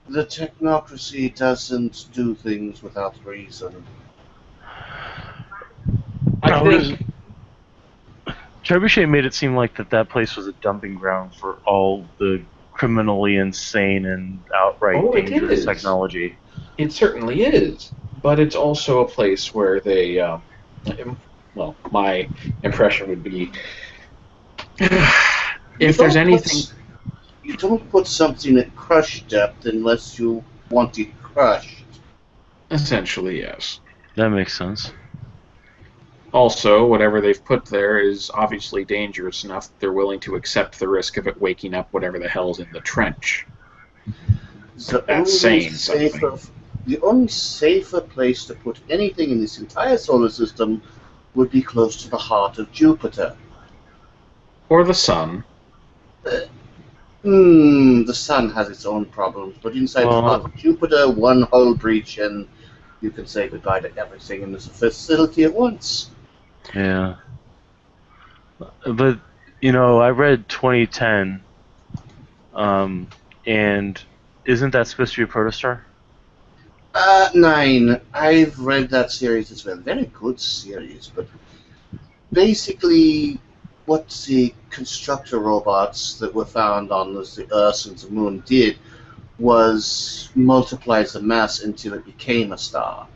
The technocracy doesn't do things without reason. I think Trebuchet made it seem like that place was a dumping ground for all the criminally insane and outright dangerous technology. It certainly is, but it's also a place where they, well, my impression would be, if there's anything... You don't put something at crush depth unless you want it crushed. Essentially, yes. That makes sense. Also, whatever they've put there is obviously dangerous enough that they're willing to accept the risk of it waking up whatever the hell's in the trench. That's saying something. The only safer place to put anything in this entire solar system would be close to the heart of Jupiter. Or the sun. The sun has its own problems, but inside the heart of Jupiter, one hull breach and you can say goodbye to everything in this facility at once. Yeah. But, I read 2010, and isn't that supposed to be a protostar? 9. I've read that series. It's a very good series, but basically what the constructor robots that were found on the Earth and the Moon did was multiply the mass until it became a star.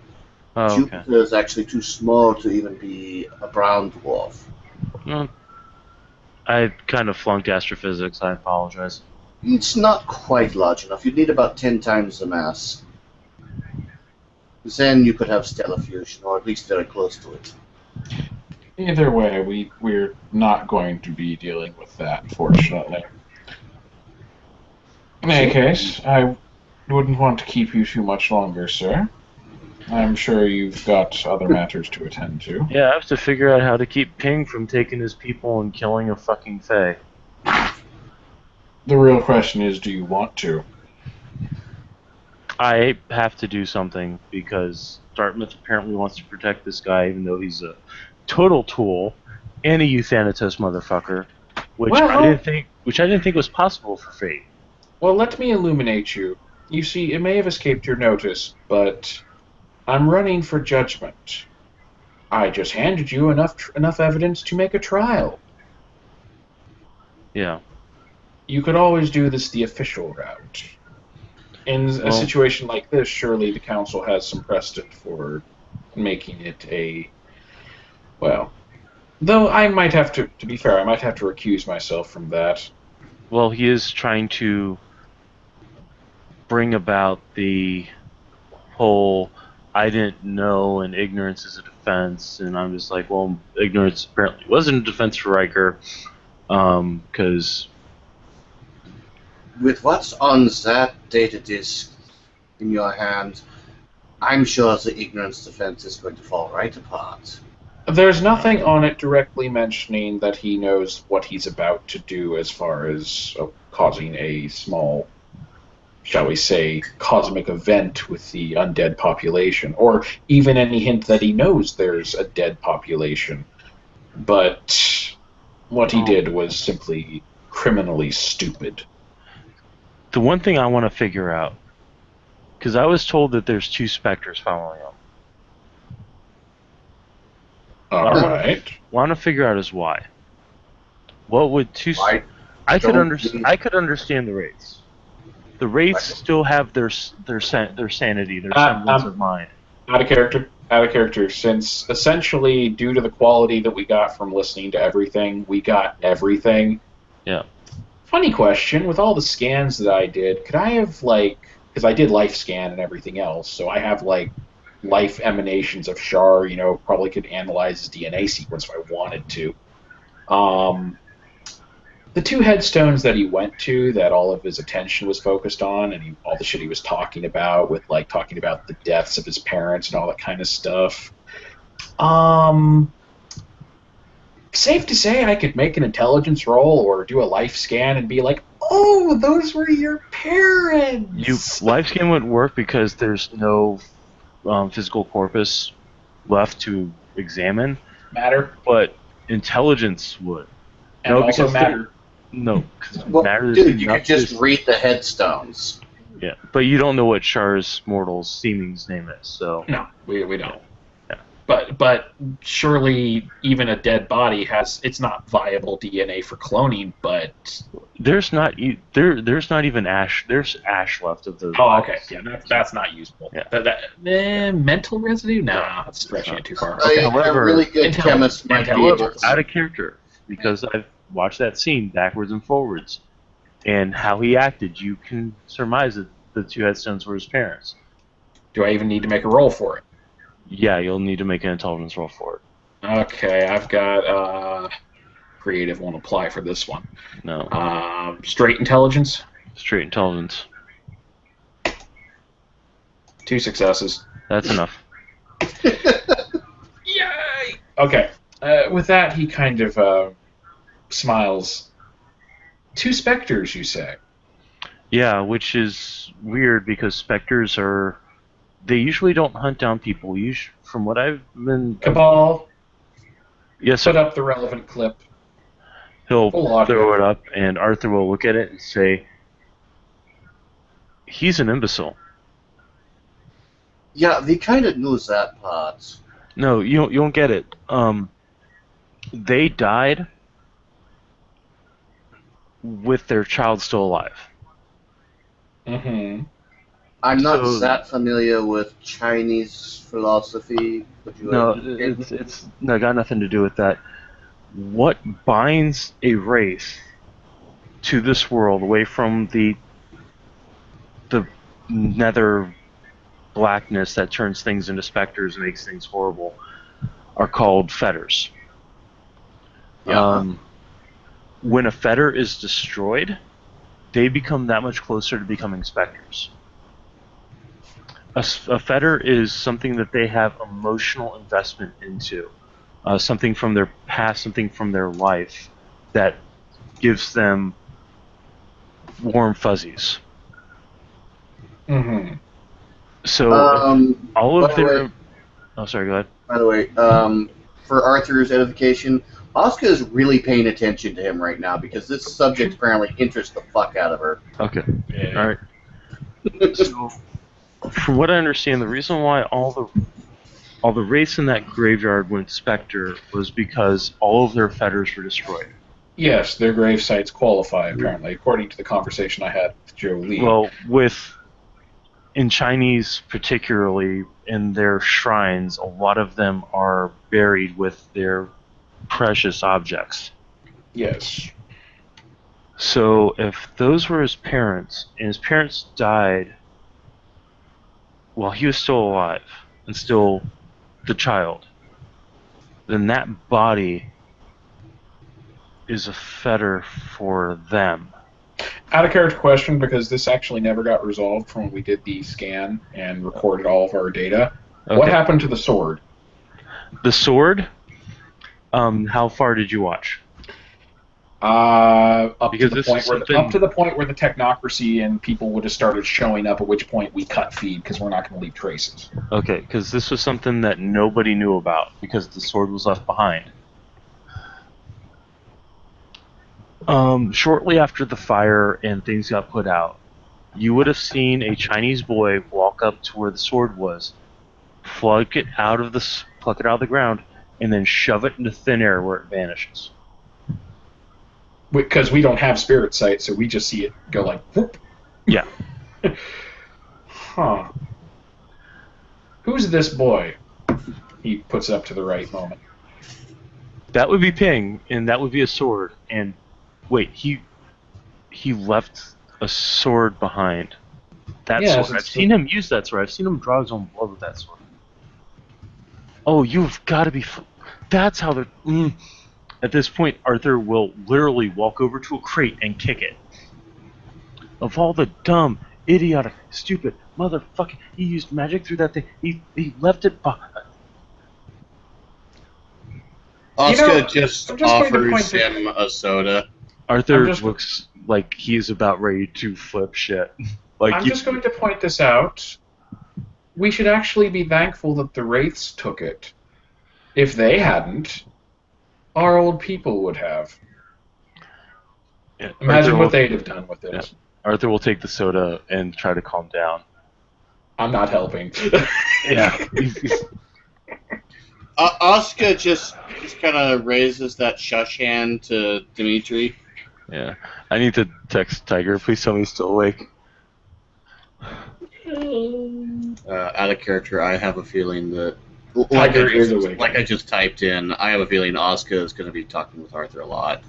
Oh, okay. Jupiter is actually too small to even be a brown dwarf. Well, I kind of flunked astrophysics. I apologize. It's not quite large enough. You'd need about 10 times the mass. Then you could have stellar fusion, or at least very close to it. Either way, we're not going to be dealing with that, fortunately. In any So, case, I wouldn't want to keep you too much longer, sir. I'm sure you've got other matters to attend to. Yeah, I have to figure out how to keep Ping from taking his people and killing a fucking Fae. The real question is, do you want to? I have to do something because Dartmouth apparently wants to protect this guy, even though he's a total tool and a euthanatos motherfucker, which I Well, didn't think was possible for Fate. well, let me illuminate you. You see, it may have escaped your notice, but I'm running for judgment. I just handed you enough evidence to make a trial. Yeah. You could always do this the official route. In a Well, situation like this, surely the council has some precedent for making it a, well, though I might have to be fair, I might have to recuse myself from that. well, he is trying to bring about the whole I didn't know and ignorance is a defense, and I'm just like, well, ignorance apparently wasn't a defense for Riker, because with what's on that data disk in your hand, I'm sure the ignorance defense is going to fall right apart. There's nothing on it directly mentioning that he knows what he's about to do as far as causing a small, shall we say, cosmic event with the undead population, or even any hint that he knows there's a dead population. But what he did was simply criminally stupid. the one thing I want to figure out, because I was told that there's two specters following him. All right. Want to figure out is why. What would two? I could understand the wraiths. The wraiths still have their sanity, their semblance of mind. Out of character. Out of character. Since essentially, due to the quality that we got from listening to everything, we got everything. Yeah. Funny question. With all the scans that I did, could I have because I did life scan and everything else, so I have life emanations of Shar. Probably could analyze his DNA sequence if I wanted to. The two headstones that he went to, that all of his attention was focused on, and all the shit he was talking about, with talking about the deaths of his parents and all that kind of stuff. Safe to say I could make an intelligence roll or do a life scan and be like, oh, those were your parents! Life scan wouldn't work because there's no physical corpus left to examine. Matter? But intelligence would. And no, also matter. No, because Well, matter is dude, you enough. could just read the headstones. Yeah, but you don't know what Char's mortal's seeming's name is, so. No, we don't. Yeah. But surely even a dead body it's not viable DNA for cloning, but there's not even ash. There's ash left of the. Oh, okay. Yeah, that's not usable. Yeah. Mental residue? Nah, that's stretching it too far. Okay. However, a really good chemist might be able to. Out of character, because I've watched that scene backwards and forwards, and how he acted, you can surmise that the two headstones were his parents. Do I even need to make a roll for it? Yeah, you'll need to make an intelligence roll for it. Okay, I've got creative won't apply for this one. No. Straight intelligence? Straight intelligence. 2 successes. That's enough. Yay! Okay. With that, he kind of smiles. 2 specters, you say? Yeah, which is weird because specters they usually don't hunt down people. From what I've been... Cabal, yes, put up the relevant clip. He'll throw it up, and Arthur will look at it and say, he's an imbecile. Yeah, they kind of knew that part. No, you don't get it. They died with their child still alive. Mm-hmm. I'm not that familiar with Chinese philosophy. No, it's got nothing to do with that. What binds a race to this world away from the nether blackness that turns things into specters and makes things horrible are called fetters. Yeah. When a fetter is destroyed, they become that much closer to becoming specters. A fetter is something that they have emotional investment into, something from their past, something from their life that gives them warm fuzzies. Mm-hmm. So all By of the way, their... Oh, sorry, go ahead. for Arthur's edification, Asuka is really paying attention to him right now because this subject apparently interests the fuck out of her. Okay. Yeah. All right. So, from what I understand, the reason why all the wraiths in that graveyard went specter was because all of their fetters were destroyed. Yes, their grave sites qualify, apparently, according to the conversation I had with Joe Lee. Well, in Chinese particularly, in their shrines, a lot of them are buried with their precious objects. Yes. So if those were his parents, and his parents died while he was still alive and still the child, then that body is a fetter for them. Out of character question, because this actually never got resolved from when we did the scan and recorded all of our data. Okay. What happened to the sword? The sword? How far did you watch? Up Because to this is something... the point where the technocracy and people would have started showing up. At which point we cut feed because we're not going to leave traces. Okay, because this was something that nobody knew about because the sword was left behind. Shortly after the fire and things got put out, you would have seen a Chinese boy walk up to where the sword was, pluck it out of the ground, and then shove it into thin air where it vanishes. Because we don't have spirit sight, so we just see it go like whoop. Yeah. Huh. Who's this boy? He puts it up to the right moment. That would be Ping, and that would be a sword. And wait, he left a sword behind. Sword. I've seen him use that sword. I've seen him draw his own blood with that sword. Oh, you've got to be... That's how they're... At this point, Arthur will literally walk over to a crate and kick it. Of all the dumb, idiotic, stupid, motherfucking... He used magic through that thing. He left it behind. Asuka just offers him a soda. Arthur looks like he's about ready to flip shit. I'm just going to point this out. We should actually be thankful that the Wraiths took it. If they hadn't, our old people would have. Yeah, Imagine what they'd have done with it. Yeah. Arthur will take the soda and try to calm down. I'm not helping. Yeah. Asuka just kind of raises that shush hand to Dimitri. Yeah. I need to text Tiger. Please tell me he's still awake. Out of character, I have a feeling that... Tiger is awake. Like I just typed in, I have a feeling Asuka is going to be talking with Arthur a lot.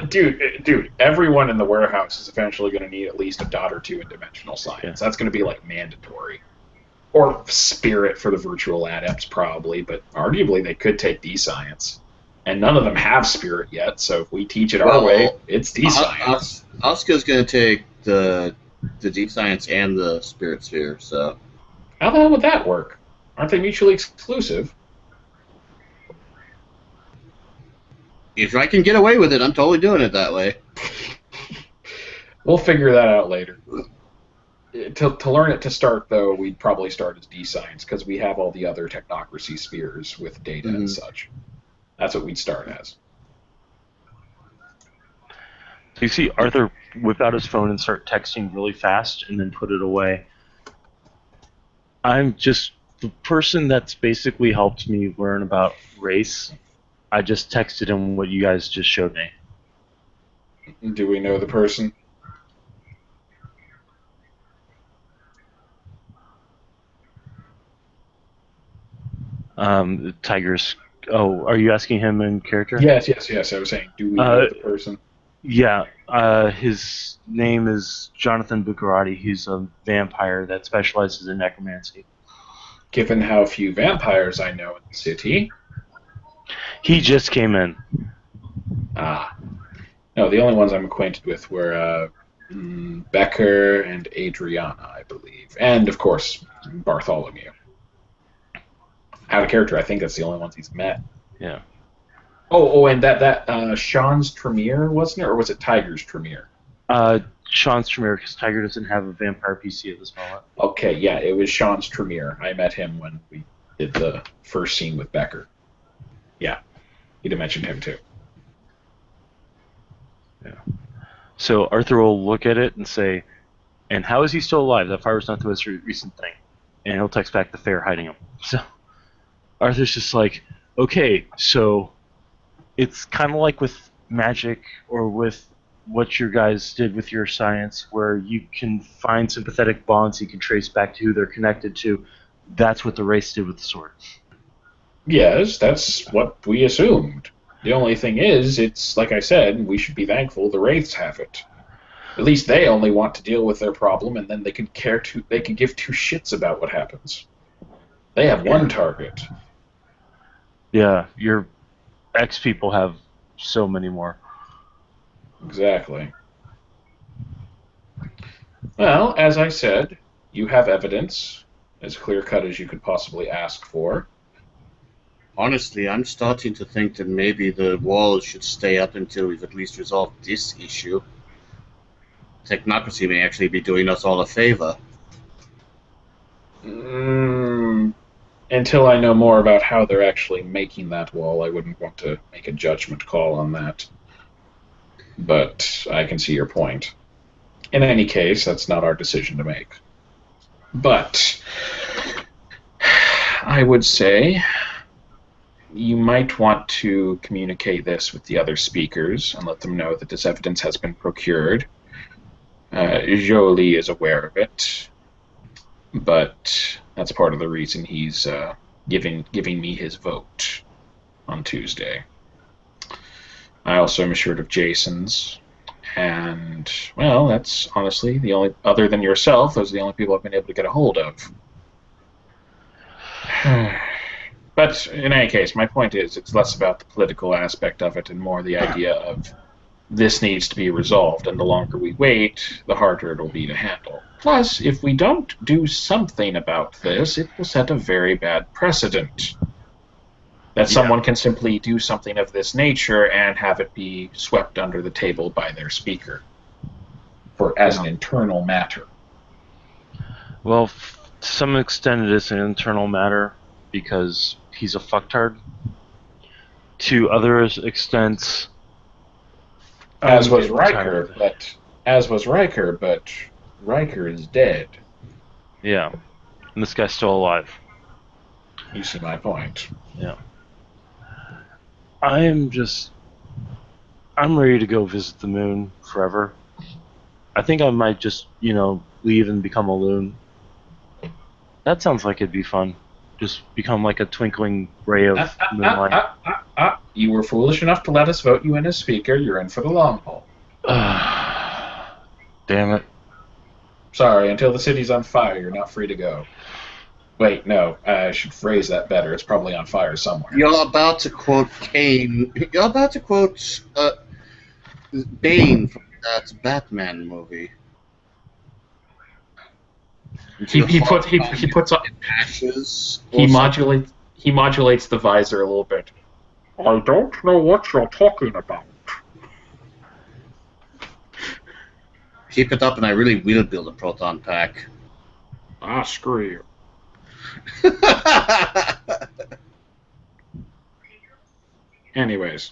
Dude, everyone in the warehouse is eventually going to need at least a dot or two in dimensional science. Yeah. That's going to be like mandatory. Or spirit for the virtual adepts, probably, but arguably they could take D-Science. And none of them have spirit yet, so if we teach it our way, it's D-Science. Asuka's going to take the D-Science and the Spirit Sphere, so... How the hell would that work? Aren't they mutually exclusive? If I can get away with it, I'm totally doing it that way. We'll figure that out later. To learn it to start, though, we'd probably start as D-Science, because we have all the other technocracy spheres with data and such. That's what we'd start as. So you see Arthur whip out his phone and start texting really fast and then put it away. I'm just the person that's basically helped me learn about race. I just texted him what you guys just showed me. Do we know the person? Tiger's... Oh, are you asking him in character? Yes. I was saying, do we know the person? Yeah. His name is Jonathan Buccarati. He's a vampire that specializes in necromancy. Given how few vampires I know in the city... He just came in. Ah, no, the only ones I'm acquainted with were Becker and Adriana, I believe, and of course Bartholomew. Out of character, I think that's the only ones he's met. Yeah. And that Sean's Tremere, wasn't it, or was it Tiger's Tremere? Sean's Tremere, because Tiger doesn't have a vampire PC at this moment. Okay, yeah, it was Sean's Tremere. I met him when we did the first scene with Becker. Yeah, you'd have mentioned him too. Yeah. So Arthur will look at it and say, "And how is he still alive? That fire was not the most recent thing." And he'll text back the fair hiding him. So Arthur's just like, "Okay, so it's kind of like with magic or with what your guys did with your science, where you can find sympathetic bonds you can trace back to who they're connected to. That's what the race did with the sword." Yes, that's what we assumed. The only thing is, it's like I said, we should be thankful the Wraiths have it. At least they only want to deal with their problem, and then they can give two shits about what happens. They have one target. Yeah, your ex people have so many more. Exactly. Well, as I said, you have evidence, as clear cut as you could possibly ask for. Honestly, I'm starting to think that maybe the walls should stay up until we've at least resolved this issue. Technocracy may actually be doing us all a favor. Until I know more about how they're actually making that wall, I wouldn't want to make a judgment call on that. But I can see your point. In any case, that's not our decision to make. But I would say you might want to communicate this with the other speakers and let them know that this evidence has been procured. Jolie is aware of it, but that's part of the reason he's giving me his vote on Tuesday. I also am assured of Jason's, and well, that's honestly the only, other than yourself, those are the only people I've been able to get a hold of. But in any case, my point is, it's less about the political aspect of it and more the idea of this needs to be resolved, and the longer we wait, the harder it'll be to handle. Plus, if we don't do something about this, it will set a very bad precedent. That someone can simply do something of this nature and have it be swept under the table by their speaker as an internal matter. Well, to some extent it is an internal matter because he's a fucktard. To other extents, as was Riker, but Riker is dead. Yeah, and this guy's still alive. You see my point. Yeah. I'm ready to go visit the moon forever. I think I might just, leave and become a loon. That sounds like it'd be fun. Just become like a twinkling ray of moonlight. You were foolish enough to let us vote you in as speaker. You're in for the long haul. Damn it. Sorry, until the city's on fire, you're not free to go. Wait, no, I should phrase that better. It's probably on fire somewhere. You're about to quote Kane. You're about to quote Bane from that Batman movie. He puts on ashes. He modulates the visor a little bit. I don't know what you're talking about. Keep it up, and I really will build a proton pack. Screw you. Anyways,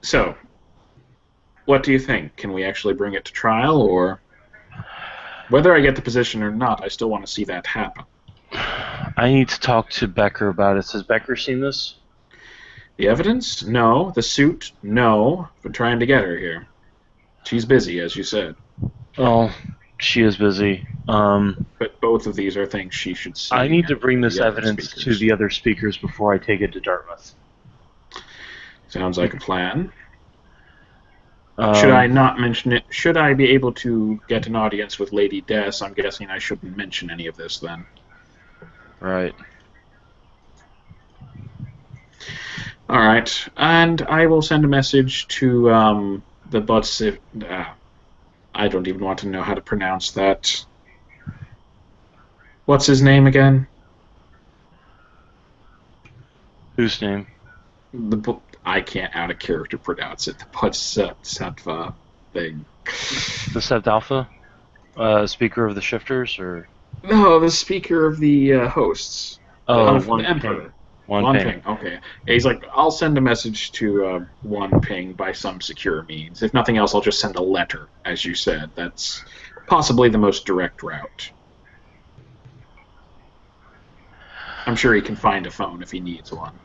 so what do you think? Can we actually bring it to trial, or whether I get the position or not? I still want to see that happen. I need to talk to Becker about it. Has Becker seen this? The evidence? No. The suit? No. But trying to get her here. She's busy, as you said. Oh, she is busy. But both of these are things she should see. I need to bring this evidence to the other speakers before I take it to Dartmouth. Sounds like a plan. Should I not mention it? Should I be able to get an audience with Lady Des? I'm guessing I shouldn't mention any of this then. Right. All right, and I will send a message to the Butts. I don't even want to know how to pronounce that. What's his name again? Whose name? I can't out of character pronounce it. The Bodhisattva thing. The Sept Alpha? Speaker of the Shifters, or No, the speaker of the hosts. The One Ping. Emperor. One One Ping. Ping. Okay. Yeah, he's like, I'll send a message to One Ping by some secure means. If nothing else, I'll just send a letter, as you said. That's possibly the most direct route. I'm sure he can find a phone if he needs one.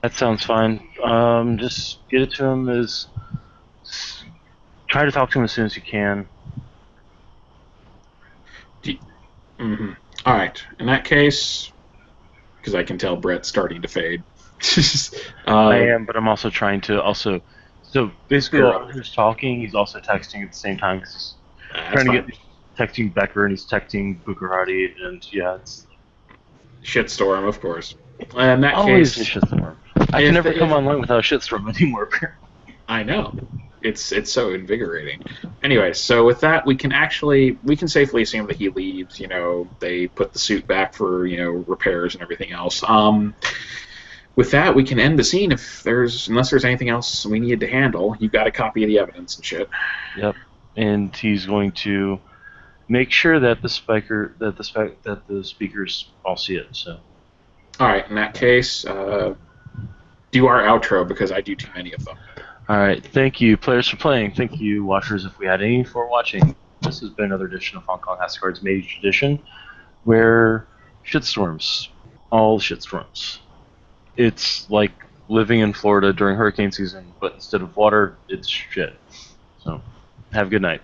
That sounds fine. Just get it to him try to talk to him as soon as you can. Mm-hmm. All right. In that case, because I can tell Brett's starting to fade. I am, but I'm also trying to also. So basically, You're while he's talking, he's also texting at the same time. 'Cause he's that's trying to fine. get texting Becker and he's texting Bukarati, and yeah, it's Shitstorm, of course. In that always a case, shitstorm. I can never come online without a shitstorm anymore. I know. It's so invigorating. Anyway, so with that, we can safely assume that he leaves. They put the suit back for repairs and everything else. With that, we can end the scene unless there's anything else we need to handle. You've got a copy of the evidence and shit. Yep, and he's going to make sure that the speakers all see it. So. All right. In that case, do our outro because I do too many of them. All right, thank you, players, for playing. Thank you, watchers, if we had any, for watching. This has been another edition of Hong Kong House of Cards Mage Edition, where shitstorms, all shitstorms. It's like living in Florida during hurricane season, but instead of water, it's shit. So, have a good night.